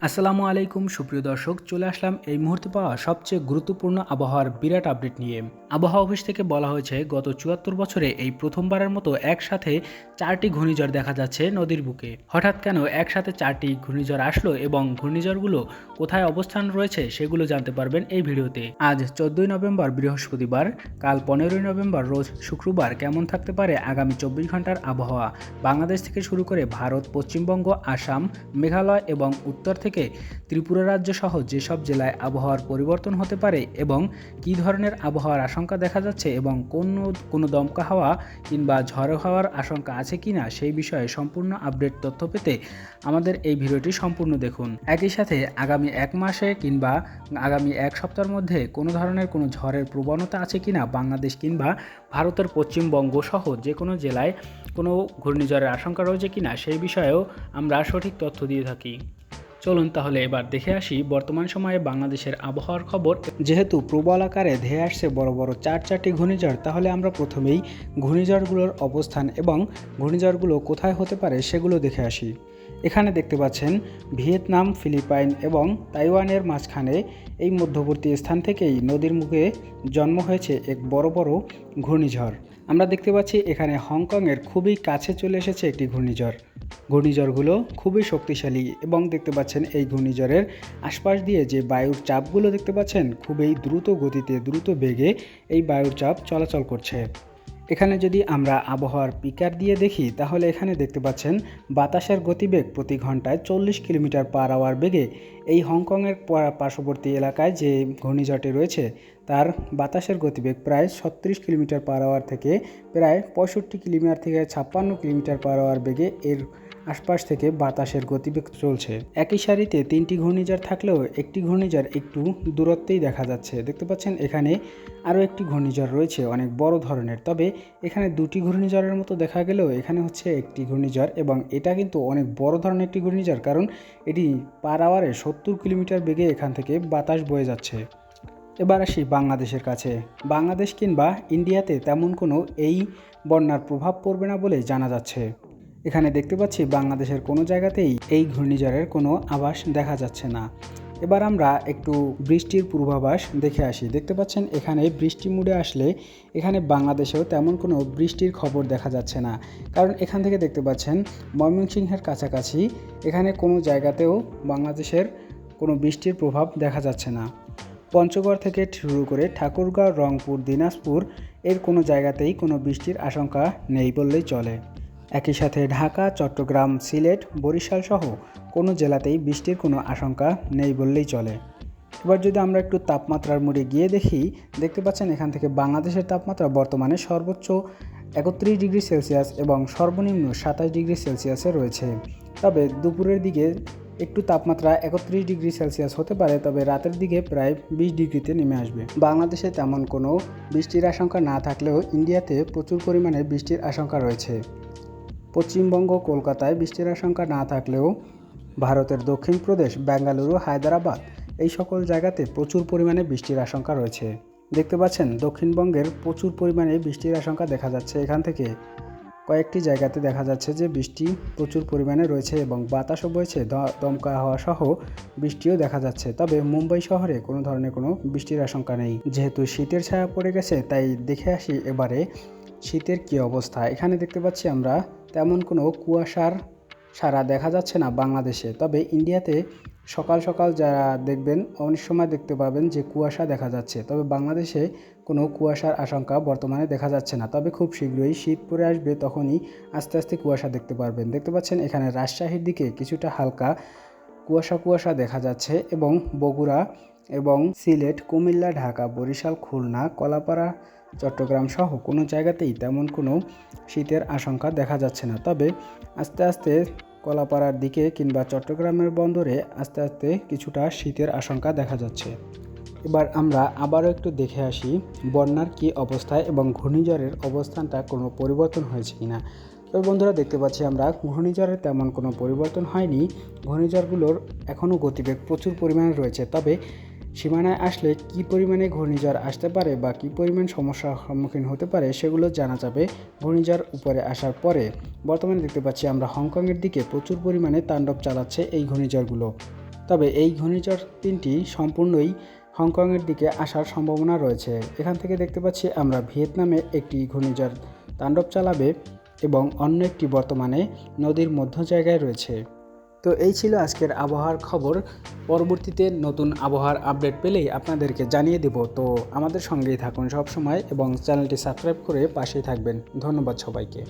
আসসালামু আলাইকুম সুপ্রিয় দর্শক, চলে আসলাম এই মুহূর্তে পাওয়া সবচেয়ে গুরুত্বপূর্ণ আবহাওয়ার বিরাট আপডেট নিয়ে। আবহাওয়া অফিস থেকে বলা হয়েছে গত ৭৪ বছরে এই প্রথমবারের মতো একসাথে ৪টি ঘূর্ণিঝড় দেখা যাচ্ছে নদীর বুকে। হঠাৎ কেন একসাথে 4টি ঘূর্ণিঝড় আসলো এবং ঘূর্ণিঝড়গুলো কোথায় অবস্থান রয়েছে সেগুলো জানতে পারবেন এই ভিডিওতে। আজ 14ই নভেম্বর বৃহস্পতিবার, কাল 15ই নভেম্বর রোজ শুক্রবার কেমন থাকতে পারে আগামী 24 ঘন্টার আবহাওয়া। বাংলাদেশ থেকে শুরু করে ভারত, পশ্চিমবঙ্গ, আসাম, মেঘালয় এবং উত্তর থেকে ত্রিপুরা রাজ্য সহ যেসব জেলায় আবহাওয়ার পরিবর্তন হতে পারে এবং কী ধরনের আবহাওয়ার আশঙ্কা দেখা যাচ্ছে এবং কোনো দমকা হাওয়া কিংবা ঝড়ো হাওয়ার আশঙ্কা আছে কিনা সেই বিষয়ে সম্পূর্ণ আপডেট তথ্য পেতে আমাদের এই ভিডিওটি সম্পূর্ণ দেখুন। একই সাথে আগামী এক মাসে কিংবা আগামী এক সপ্তাহের মধ্যে কোনো ধরনের কোনো ঝড়ের প্রবণতা আছে কিনা বাংলাদেশ কিংবা ভারতের পশ্চিমবঙ্গ সহ যে কোনো জেলায় কোনো ঘূর্ণিঝড়ের আশঙ্কা রয়েছে কিনা সেই বিষয়েও আমরা সঠিক তথ্য দিয়ে থাকি। চলুন তাহলে এবার দেখে আসি বর্তমান সময়ে বাংলাদেশের আবহাওয়ার খবর। যেহেতু প্রবল আকারে ধেয়ে আসছে বড় বড় চারটি ঘূর্ণিঝড়, তাহলে আমরা প্রথমেই ঘূর্ণিঝড়গুলোর অবস্থান এবং ঘূর্ণিঝড়গুলো কোথায় হতে পারে সেগুলো দেখে আসি। এখানে দেখতে পাচ্ছেন ভিয়েতনাম, ফিলিপাইন এবং তাইওয়ানের মাঝখানে এই মধ্যবর্তী স্থান থেকেই নদীর মুখে জন্ম হয়েছে এক বড় বড় ঘূর্ণিঝড়। আমরা দেখতে পাচ্ছি এখানে হংকংয়ের খুবই কাছে চলে এসেছে একটি ঘূর্ণিঝড়। ঘূর্ণিঝড়গুলো খুবই শক্তিশালী এবং দেখতে পাচ্ছেন এই ঘূর্ণিঝড়ের আশপাশ দিয়ে যে বায়ুর চাপগুলো দেখতে পাচ্ছেন খুবই দ্রুত গতিতে দ্রুত বেগে এই বায়ুর চাপ চলাচল করছে। এখানে যদি আমরা আবহাওয়ার পিকার দিয়ে দেখি তাহলে এখানে দেখতে পাচ্ছেন বাতাসের গতিবেগ প্রতি ঘন্টায় 40 কিলোমিটার পার আওয়ার বেগে এই হংকংয়ের পার্শ্ববর্তী এলাকায় যে ঘূর্ণিঝড়টি রয়েছে তার বাতাসের গতিবেগ প্রায় 36 কিলোমিটার পার আওয়ার থেকে প্রায় 65 কিলোমিটার থেকে 56 কিলোমিটার পার আওয়ার বেগে এর আশপাশ থেকে বাতাসের গতিবেগ চলছে। একই সারিতে 3টি ঘূর্ণিঝড় থাকলেও একটি ঘূর্ণিঝড় একটু দূরত্বেই দেখা যাচ্ছে। দেখতে পাচ্ছেন এখানে আরও একটি ঘূর্ণিঝড় রয়েছে অনেক বড় ধরনের, তবে এখানে 2টি ঘূর্ণিঝড়ের মতো দেখা গেলেও এখানে হচ্ছে একটি ঘূর্ণিঝড় এবং এটা কিন্তু অনেক বড় ধরনের একটি ঘূর্ণিঝড়, কারণ এটি পার আওয়ারে 70 কিলোমিটার বেগে এখান থেকে বাতাস বয়ে যাচ্ছে। এবার আসি বাংলাদেশের কাছে। বাংলাদেশ কিংবা ইন্ডিয়াতে তেমন কোনো এই বন্যার প্রভাব পড়বে না বলে জানা যাচ্ছে। এখানে দেখতে পাচ্ছি বাংলাদেশের কোনো জায়গাতেই এই ঘূর্ণিঝড়ের কোনো আভাস দেখা যাচ্ছে না। এবার আমরা একটু বৃষ্টির পূর্বাভাস দেখে আসি। দেখতে পাচ্ছেন এখানে বৃষ্টি মুডে আসলে এখানে বাংলাদেশেও তেমন কোনো বৃষ্টির খবর দেখা যাচ্ছে না, কারণ এখান থেকে দেখতে পাচ্ছেন ময়মনসিংহের কাছাকাছি এখানে কোনো জায়গাতেও বাংলাদেশের কোনো বৃষ্টির প্রভাব দেখা যাচ্ছে না। পঞ্চগড় থেকে শুরু করে ঠাকুরগাঁও, রংপুর, দিনাজপুর এর কোনো জায়গাতেই কোনো বৃষ্টির আশঙ্কা নেই বললেই চলে। একই সাথে ঢাকা, চট্টগ্রাম, সিলেট, বরিশাল সহ কোনো জেলাতেই বৃষ্টির কোনো আশঙ্কা নেই বললেই চলে। এবার যদি আমরা একটু তাপমাত্রার মোড়ে গিয়ে দেখি, দেখতে পাচ্ছেন এখান থেকে বাংলাদেশের তাপমাত্রা বর্তমানে সর্বোচ্চ 31 ডিগ্রি সেলসিয়াস এবং সর্বনিম্ন 27 ডিগ্রি সেলসিয়াসে রয়েছে। তবে দুপুরের দিকে একটু তাপমাত্রা 31 ডিগ্রি সেলসিয়াস হতে পারে, তবে রাতের দিকে প্রায় 20 ডিগ্রিতে নেমে আসবে। বাংলাদেশে তেমন কোনো বৃষ্টির আশঙ্কা না থাকলেও ইন্ডিয়াতে প্রচুর পরিমাণে বৃষ্টির আশঙ্কা রয়েছে। পশ্চিমবঙ্গ, কলকাতায় বৃষ্টির আশঙ্কা না থাকলেও ভারতের দক্ষিণ প্রদেশ, বেঙ্গালুরু, হায়দ্রাবাদ এই সকল জায়গাতে প্রচুর পরিমাণে বৃষ্টির আশঙ্কা রয়েছে। দেখতে পাচ্ছেন দক্ষিণবঙ্গের প্রচুর পরিমাণে বৃষ্টির আশঙ্কা দেখা যাচ্ছে। এখান থেকে কয়েকটি জায়গাতে দেখা যাচ্ছে যে বৃষ্টি প্রচুর পরিমাণে রয়েছে এবং বাতাসও বইছে, দমকা হাওয়া সহ বৃষ্টিও দেখা যাচ্ছে। তবে মুম্বাই শহরে কোনো ধরনের কোনো বৃষ্টির আশঙ্কা নেই। যেহেতু শীতের ছায়া পড়ে গেছে তাই দেখে আসি এবারে শীতের কী অবস্থা। এখানে দেখতে পাচ্ছি আমরা তেমন কোনো কুয়াশার সারা দেখা যাচ্ছে না বাংলাদেশে, তবে ইন্ডিয়াতে সকাল সকাল যারা দেখবেন অনেক সময় দেখতে পাবেন যে কুয়াশা দেখা যাচ্ছে, তবে বাংলাদেশে কোনো কুয়াশার আশঙ্কা বর্তমানে দেখা যাচ্ছে না। তবে খুব শীঘ্রই শীত পড়ে আসবে, তখনই আস্তে আস্তে কুয়াশা দেখতে পারবেন। দেখতে পাচ্ছেন এখানে রাজশাহীর দিকে কিছুটা হালকা কুয়াশা দেখা যাচ্ছে এবং বগুড়া এবং সিলেট, কুমিল্লা, ঢাকা, বরিশাল, খুলনা, কলাপাড়া, চট্টগ্রাম সহ কোনো জায়গাতেই তেমন কোনো শীতের আশঙ্কা দেখা যাচ্ছে না। তবে আস্তে আস্তে কলাপাড়ার দিকে কিংবা চট্টগ্রামের বন্দরে আস্তে আস্তে কিছুটা শীতের আশঙ্কা দেখা যাচ্ছে। এবার আমরা আবারও একটু দেখে আসি বন্যার কী অবস্থায় এবং ঘূর্ণিঝড়ের অবস্থানটা কোনো পরিবর্তন হয়েছে কিনা। তবে বন্ধুরা দেখতে পাচ্ছি আমরা ঘূর্ণিঝড়ের তেমন কোনো পরিবর্তন হয়নি। ঘূর্ণিঝড়গুলোর এখনও গতিবেগ প্রচুর পরিমাণে রয়েছে, তবে সীমানায় আসলে কী পরিমাণে ঘূর্ণিঝড় আসতে পারে বা কী পরিমাণ সমস্যার সম্মুখীন হতে পারে সেগুলো জানা যাবে ঘূর্ণিঝড় উপরে আসার পরে। বর্তমানে দেখতে পাচ্ছি আমরা হংকংয়ের দিকে প্রচুর পরিমাণে তাণ্ডব চালাচ্ছে এই ঘূর্ণিঝড়গুলো। তবে এই ঘূর্ণিঝড় তিনটি সম্পূর্ণই হংকংয়ের দিকে আসার সম্ভাবনা রয়েছে। এখান থেকে দেখতে পাচ্ছি আমরা ভিয়েতনামে একটি ঘূর্ণিঝড় তাণ্ডব চালাবে এবং অন্য একটি বর্তমানে নদীর মধ্য জায়গায় রয়েছে। তো এই ছিল আজকের আবহাওয়ার খবর। পরবর্তীতে নতুন আবহাওয়ার আপডেট পেলেই আপনাদেরকে জানিয়ে দেব। তো আমাদের সঙ্গেই থাকুন সব সময় এবং চ্যানেলটি সাবস্ক্রাইব করে পাশেই থাকবেন। ধন্যবাদ সবাইকে।